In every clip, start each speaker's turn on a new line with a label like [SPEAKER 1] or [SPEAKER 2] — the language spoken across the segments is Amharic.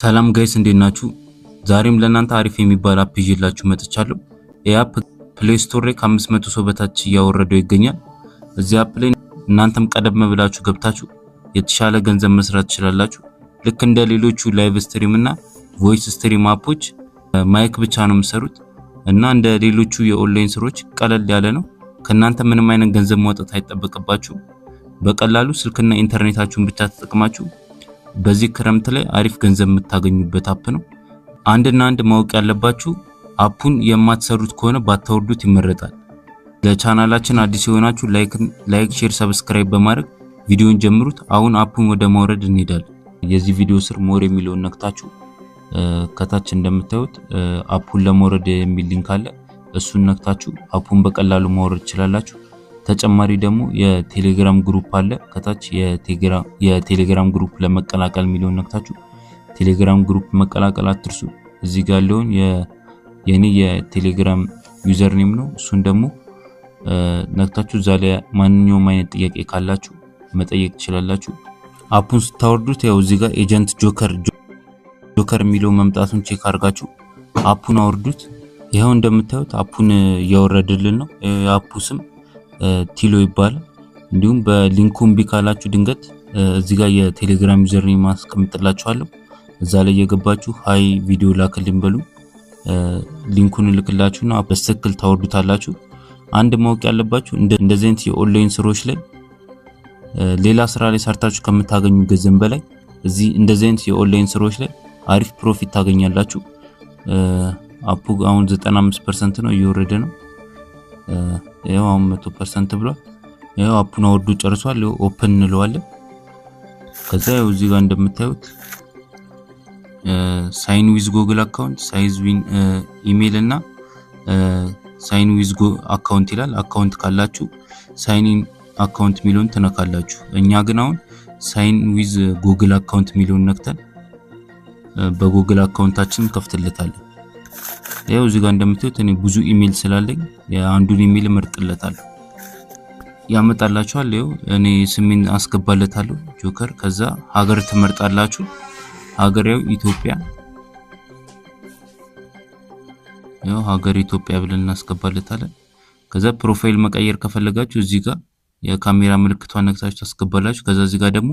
[SPEAKER 1] ሰላም ጋይስ እንዴት ናችሁ? ዛሬም ለእናንተ አሪፍ የሚባል አፕ ይዤላችሁ መጥቻለሁ። ይህ አፕ ፕሌይ ስቶር ላይ ከ500 ሰው በታች እያወረደው ይገኛል። እዚህ አፕ ላይ እናንተም ቀደም ብላችሁ ገብታችሁ የተሻለ ገንዘብ መስራት ትችላላችሁ። ልክ እንደ ሌሎቹ ላይቭ ስትሪም እና ቮይስ ስትሪም አፖች ማይክ ብቻ ነው የምሰሩት እና እንደ ሌሎቹ የኦንላይን ስራዎች ቀለል ያለ ነው። ከናንተ ምንም አይነት ገንዘብ ማውጣት አይጠበቅባችሁ። በቀላሉ ስልክና ኢንተርኔታችሁን ብቻ ተጠቅማችሁ በዚህ ክረምት ላይ አሪፍ ገንዘብ የምታገኙበት አፕ ነው። አንድና አንድ ማወቅ ያለባችሁ አፑን የማትሰሩት ከሆነ ባታወርዱት ይመረጣል። ለቻናላችን አዲስ የሆናችሁ ላይክ፣ ሼር፣ ሰብስክራይብ በማድረግ ቪዲዮን ጀምሩት። አሁን አፑን ወደ ማውረድ እንሄዳለን። የዚህ ቪዲዮ ስር ሞር የሚለውን ነክታችሁ ከታች እንደምታዩት አፑን ለማውረድ የሚል ሊንክ አለ። እሱን ነክታችሁ አፑን በቀላሉ ማውረድ ትችላላችሁ። ተጨማሪ ደግሞ የቴሌግራም ግሩፕ አለ ከታች የቴሌግራም ግሩፕ ለመቀላቀል የሚለውን ነክታችሁ ቴሌግራም ግሩፕ መቀላቀል አትርሱ። እዚህ ጋር ያለውን የኔ የቴሌግራም ዩዘር ኔም ነው። እሱን ደግሞ ነክታችሁ እዛ ላይ ማንኛውም አይነት ጥያቄ ካላችሁ መጠየቅ ትችላላችሁ። አፑን ስታወርዱት ያው እዚህ ጋር ኤጀንት ጆከር የሚለው መምጣቱን ቼክ አድርጋችሁ አፑን አውርዱት። ይሄው እንደምታዩት አፑን እያወረደልን ነው። የአፑ ስም ቲሎ ይባላል። እንዲሁም በሊንኩን ቢካላችሁ ድንገት እዚህ ጋር የቴሌግራም ዩዘር ኔም አስቀምጥላችኋለሁ። እዛ ላይ የገባችሁ ሃይ ቪዲዮ ላክልኝ በሉ ሊንኩን ልክላችሁና በትክክል ታወርዱታላችሁ። አንድ ማወቅ ያለባችሁ እንደዚህ አይነት የኦንላይን ስራዎች ላይ ሌላ ስራ ላይ ሰርታችሁ ከምታገኙ ገንዘብ በላይ እዚህ እንደዚህ አይነት የኦንላይን ስራዎች ላይ አሪፍ ፕሮፊት ታገኛላችሁ። አፑ አሁን 95% ነው እየወረደ ነው። ያው 100% ብሏል። ያው አፑን አውርዱ ጨርሷል። ያው ኦፕን እንለዋለን። ከዛ ያው እዚህ ጋር እንደምታዩት ሳይን ዊዝ ጉግል አካውንት፣ ሳይዝ ዊን ኢሜል እና ሳይን ዊዝ አካውንት ይላል። አካውንት ካላችሁ ሳይን ኢን አካውንት ሚሊዮን ትነካላችሁ። እኛ ግን አሁን ሳይን ዊዝ ጉግል አካውንት ሚሊዮን ነክተን በጉግል አካውንታችን ከፍትለታለን። ያው እዚህ ጋር እንደምታዩት እኔ ብዙ ኢሜል ስላለኝ አንዱን ኢሜል መርጥለታለሁ ያመጣላችኋል። ያው እኔ ስሜን አስገባለታለሁ ጆከር። ከዛ ሀገር ትመርጣላችሁ። ሀገሬው ኢትዮጵያ፣ ያው ሀገር ኢትዮጵያ ብለን እናስገባለታለን። ከዛ ፕሮፋይል መቀየር ከፈለጋችሁ እዚህ ጋር የካሜራ ምልክቷን ነክታችሁ ታስገባላችሁ። ከዛ እዚህ ጋር ደግሞ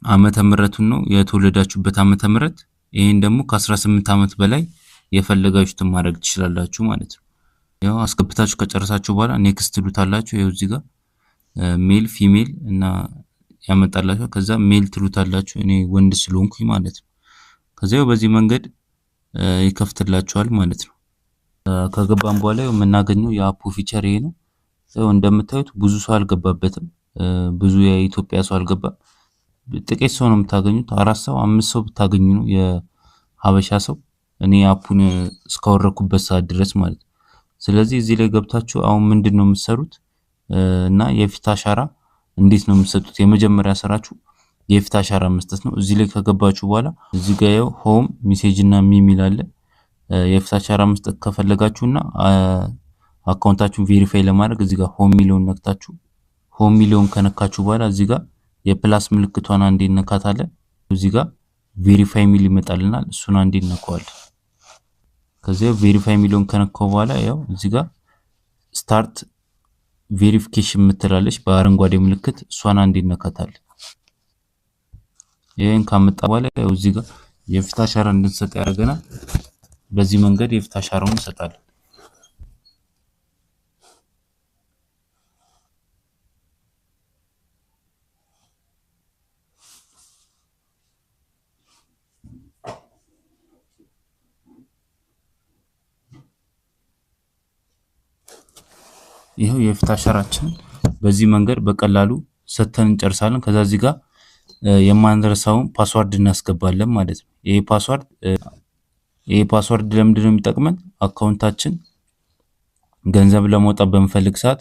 [SPEAKER 1] ዓመተ ምህረቱን ነው የተወለዳችሁበት ዓመተ ምህረት። ይሄን ደግሞ ከ18 ዓመት በላይ የፈለጋችሁትን ማድረግ ትችላላችሁ ማለት ነው። ያው አስገብታችሁ ከጨረሳችሁ በኋላ ኔክስት ትሉታላችሁ። ይሄው እዚህ ጋር ሜል ፊሜል እና ያመጣላችሁ። ከዛ ሜል ትሉታላችሁ እኔ ወንድ ስለሆንኩኝ ማለት ነው። ከዛ ያው በዚህ መንገድ ይከፍትላችኋል ማለት ነው። ከገባን በኋላ የምናገኘው የአፑ ፊቸር ይሄ ነው። ያው እንደምታዩት ብዙ ሰው አልገባበትም። ብዙ የኢትዮጵያ ሰው አልገባም። ጥቂት ሰው ነው የምታገኙት። 4 ሰው 5 ሰው ብታገኙ ነው የሀበሻ ሰው እኔ አፑን እስካወረኩበት ሰዓት ድረስ ማለት ነው። ስለዚህ እዚህ ላይ ገብታችሁ አሁን ምንድነው የምትሰሩት እና የፊት አሻራ እንዴት ነው የምትሰጡት? የመጀመሪያ ስራችሁ የፊት አሻራ መስጠት ነው። እዚህ ላይ ከገባችሁ በኋላ እዚህ ጋር ያው ሆም ሜሴጅ እና ሚል አለ። የፊት አሻራ መስጠት ከፈለጋችሁና አካውንታችሁን ቬሪፋይ ለማድረግ እዚህ ጋር ሆም ሚሊዮን ነክታችሁ ሆም ሚሊዮን ከነካችሁ በኋላ እዚህ ጋር የፕላስ ምልክቷን አንዴ ነካታለን። እዚህ ጋር ቬሪፋይ ሚል ይመጣልናል። እሱን አንዴ ነካዋለን። ከዚያ ቬሪፋይ ሚሊዮን ከነካው በኋላ ያው እዚህ ጋር ስታርት ቬሪፊኬሽን ምትላለች በአረንጓዴ ምልክት፣ እሷን አንዴ ነካታለን። ይሄን ካመጣ በኋላ ያው እዚህ ጋር የፊት አሻራ እንድንሰጥ ያደርገናል። በዚህ መንገድ የፊት አሻራውን እንሰጣለን። ይሄው የፊት አሻራችን በዚህ መንገድ በቀላሉ ሰተን እንጨርሳለን። ከዛ እዚህ ጋር የማንረሳውን ፓስወርድ እናስገባለን ማለት ነው። ይሄ ፓስወርድ ለምንድን ነው የሚጠቅመን? አካውንታችን ገንዘብ ለማውጣት በመፈልግ ሰዓት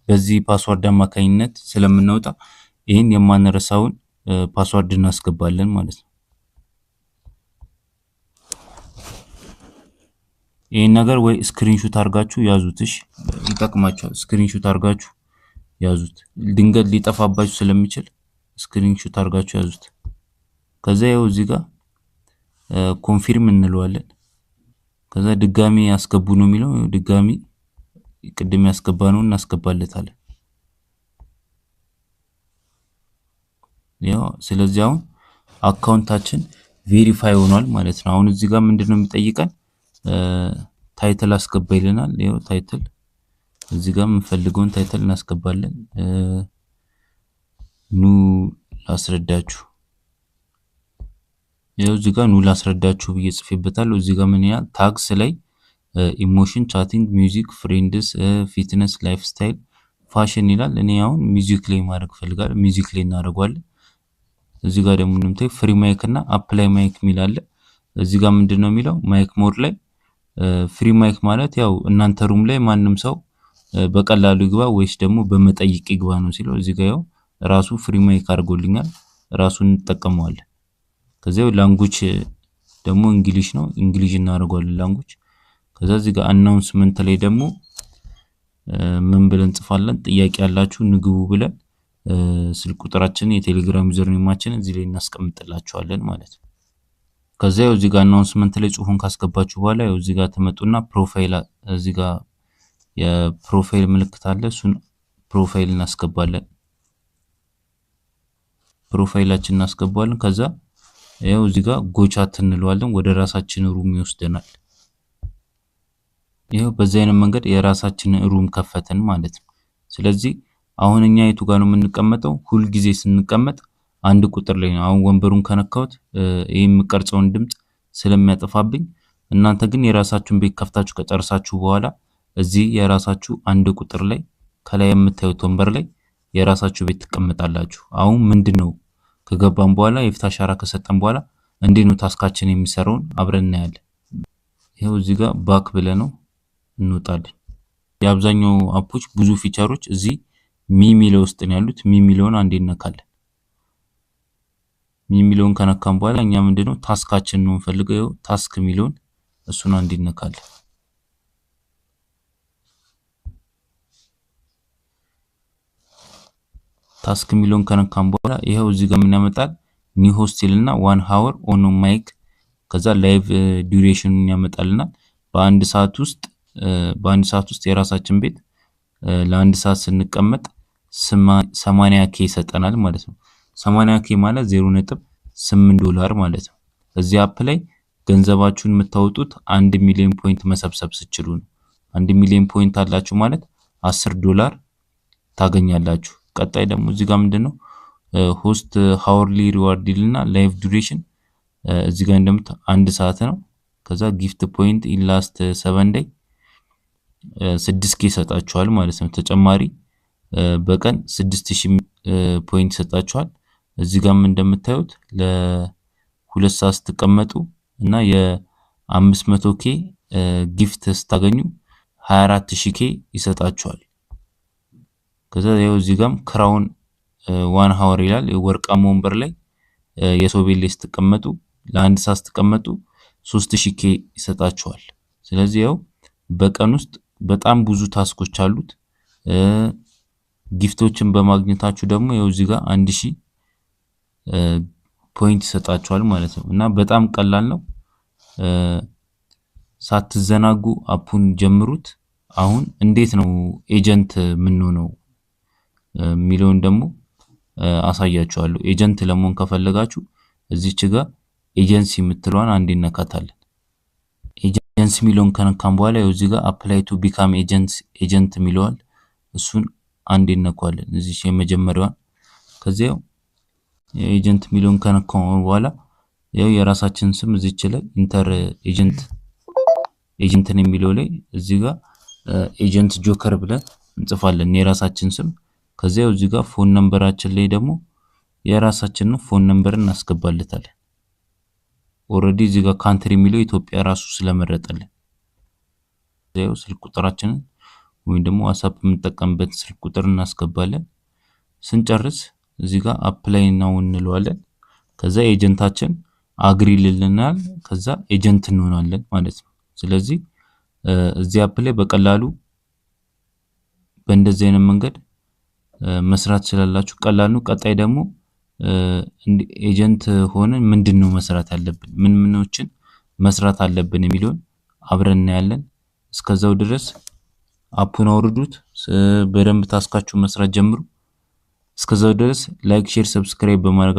[SPEAKER 1] በዚህ ፓስወርድ አማካኝነት ስለምናወጣ ይሄን የማንረሳውን ፓስወርድ እናስገባለን ማለት ነው። ይሄን ነገር ወይ ስክሪንሾት አድርጋችሁ ያዙት። እሺ ይጠቅማችኋል። ስክሪንሾት አድርጋችሁ ያዙት። ድንገት ሊጠፋባችሁ ስለሚችል ስክሪንሾት አድርጋችሁ ያዙት። ከዛ ያው እዚህ ጋር ኮንፊርም እንለዋለን። ከዛ ድጋሚ ያስገቡ ነው የሚለው ድጋሚ ቅድም ያስገባነውን እናስገባለታለን። ያው ስለዚህ አሁን አካውንታችን ቬሪፋይ ሆኗል ማለት ነው። አሁን እዚህ ጋር ምንድነው የሚጠይቀን? ታይትል አስገባ ይለናል። ያው ታይትል እዚህ ጋር የምንፈልገውን ታይትል እናስገባለን። ኑ ላስረዳችሁ፣ ያው እዚህ ጋር ኑ ላስረዳችሁ ብዬ ጽፌበታለሁ። እዚህ ጋር ምን ያህል ታግስ ላይ ኢሞሽን፣ ቻቲንግ፣ ሚውዚክ፣ ፍሬንድስ፣ ፊትነስ፣ ላይፍ ስታይል፣ ፋሽን ይላል። እኔ አሁን ሚውዚክ ላይ ማድረግ ፈልጋለሁ። ሚውዚክ ላይ እናደርገዋለን። እዚህ ጋር ደግሞ እንደምታዩ ፍሪ ማይክ እና አፕላይ ማይክ የሚል አለ። እዚህ ጋር ምንድነው የሚለው ማይክ ሞድ ላይ ፍሪ ማይክ ማለት ያው እናንተ ሩም ላይ ማንም ሰው በቀላሉ ይግባ ወይስ ደግሞ በመጠይቅ ይግባ ነው ሲለው፣ እዚህ ጋር ያው ራሱ ፍሪ ማይክ አድርጎልኛል። ራሱን እንጠቀመዋለን። ከዚያው ላንጉጅ ደግሞ እንግሊሽ ነው፣ እንግሊሽ እናደርገዋለን ላንጉጅ። ከዛ እዚህ ጋር አናውንስመንት ላይ ደግሞ ምን ብለን እንጽፋለን? ጥያቄ ያላችሁ ንግቡ ብለን ስልክ ቁጥራችንን የቴሌግራም ዩዘር ኔማችንን እዚህ ላይ እናስቀምጥላችኋለን ማለት ነው። ከዛ ያው እዚህ ጋር አናውንስመንት ላይ ጽሁፉን ካስገባችሁ በኋላ ያው እዚህ ጋር ተመጡና ፕሮፋይል እዚህ ጋር የፕሮፋይል ምልክት አለ። እሱን ፕሮፋይል እናስገባለን። ፕሮፋይላችን እናስገባለን። ከዛ ያው እዚህ ጋር ጎቻት እንለዋለን። ወደ ራሳችን ሩም ይወስደናል። ይሄው በዚህ አይነት መንገድ የራሳችንን ሩም ከፈተን ማለት ነው። ስለዚህ አሁን እኛ የቱ ጋር ነው የምንቀመጠው? ሁል ጊዜ ስንቀመጥ አንድ ቁጥር ላይ ነው። አሁን ወንበሩን ከነካሁት ይሄ የምቀርጸውን ድምጽ ስለሚያጠፋብኝ፣ እናንተ ግን የራሳችሁን ቤት ከፍታችሁ ከጨርሳችሁ በኋላ እዚህ የራሳችሁ አንድ ቁጥር ላይ ከላይ የምታዩት ወንበር ላይ የራሳችሁ ቤት ትቀመጣላችሁ። አሁን ምንድነው ከገባን በኋላ የፊት አሻራ ከሰጠን በኋላ እንዴት ነው ታስካችን የሚሰራውን አብረን እናያለን። ይሄው እዚህ ጋር ባክ ብለነው እንወጣለን። የአብዛኛው አፖች ብዙ ፊቸሮች እዚህ ሚሚለው ውስጥ ነው ያሉት። ሚሚለውን አንዴ እንነካለን። ሚሚለውን ከነካን በኋላ እኛ ምንድነው ታስካችን ነው እንፈልገው። ታስክ ሚለውን እሱን አንዴ እንነካለን። ታስክ ሚለውን ከነካን በኋላ ይሄው እዚህ ጋር ምን ያመጣል? ኒው ሆስቴልና 1 ሃወር ኦን ማይክ ከዛ ላይቭ ዱሬሽኑን ያመጣልና በአንድ ሰዓት ውስጥ የራሳችን ቤት ለአንድ ሰዓት ስንቀመጥ 80k ይሰጠናል ማለት ነው። 80k ማለት 0.8 ዶላር ማለት ነው። እዚህ አፕ ላይ ገንዘባችሁን የምታወጡት 1 ሚሊዮን ፖይንት መሰብሰብ ስችሉ ነው። 1 ሚሊዮን ፖይንት አላችሁ ማለት 10 ዶላር ታገኛላችሁ። ቀጣይ ደግሞ እዚህ ጋር ምንድነው ሆስት ሃወርሊ ሪዋርድ ይልና ላይቭ ዱሬሽን እዚህ ጋር እንደምታ 1 ሰዓት ነው። ከዛ ጊፍት ፖይንት ኢን ላስት 7 ዴይ 6k ይሰጣችኋል ማለት ነው። ተጨማሪ በቀን 6000 ፖይንት ይሰጣችኋል። እዚህ ጋርም እንደምታዩት ለ2 ሰዓት ስትቀመጡ እና የ500k ጊፍት ስታገኙ 24000k ይሰጣችኋል። ከዛ ያው እዚህ ጋርም ክራውን 1 ሃወር ይላል። ወርቃማ ወንበር ላይ የሰው ቤት ላይ ስትቀመጡ ለአንድ ሰዓት ስትቀመጡ 3000k ይሰጣችኋል። ስለዚህ ያው በቀን ውስጥ በጣም ብዙ ታስኮች አሉት። ጊፍቶችን በማግኘታችሁ ደግሞ ያው እዚህ ጋር 1000 ፖይንት ይሰጣችኋል ማለት ነው። እና በጣም ቀላል ነው። ሳትዘናጉ አፑን ጀምሩት። አሁን እንዴት ነው ኤጀንት የምንሆነው የሚለውን ደግሞ አሳያችኋለሁ። ኤጀንት ለመሆን ከፈለጋችሁ እዚች ጋር ኤጀንሲ የምትለዋን አንዴ እንነካታለን። ኤጀንሲ የሚለውን ከነካን በኋላ ያው እዚህ ጋር አፕላይ ቱ ቢካም ኤጀንት የሚለዋል እሱን አንዴ እንነካዋለን። እዚህ የመጀመሪያዋን ከዚያው ኤጀንት የሚለውን ከነካን በኋላ ያው የራሳችን ስም እዚች ላይ ኢንተር ኤጀንትን የሚለው ላይ እዚህ ጋር ኤጀንት ጆከር ብለን እንጽፋለን የራሳችን ስም። ከዚያው እዚህ ጋር ፎን ነምበራችን ላይ ደግሞ የራሳችንን ፎን ነምበር እናስገባለታለን። ኦሬዲ እዚህ ጋር ካንትሪ የሚለው ኢትዮጵያ ራሱ ስለመረጠልን ያው ስልክ ቁጥራችንን ወይም ደግሞ ዋትስአፕ የምንጠቀምበት ስልክ ቁጥር እናስገባለን። ስንጨርስ እዚህ ጋር አፕላይ ናው እንለዋለን። ከዛ ኤጀንታችን አግሪ ይልልናል። ከዛ ኤጀንት እንሆናለን ማለት ነው። ስለዚህ እዚህ አፕ ላይ በቀላሉ በእንደዚህ አይነት መንገድ መስራት ትችላላችሁ። ቀላል ነው። ቀጣይ ደግሞ ኤጀንት ሆነን ምንድነው መስራት ያለብን ምን ምኖችን መስራት አለብን የሚለውን አብረን እናያለን። እስከዛው ድረስ አፑን አውርዱት፣ በደንብ ታስካችሁ መስራት ጀምሩ። እስከዛው ድረስ ላይክ፣ ሼር፣ ሰብስክራይብ በማድረግ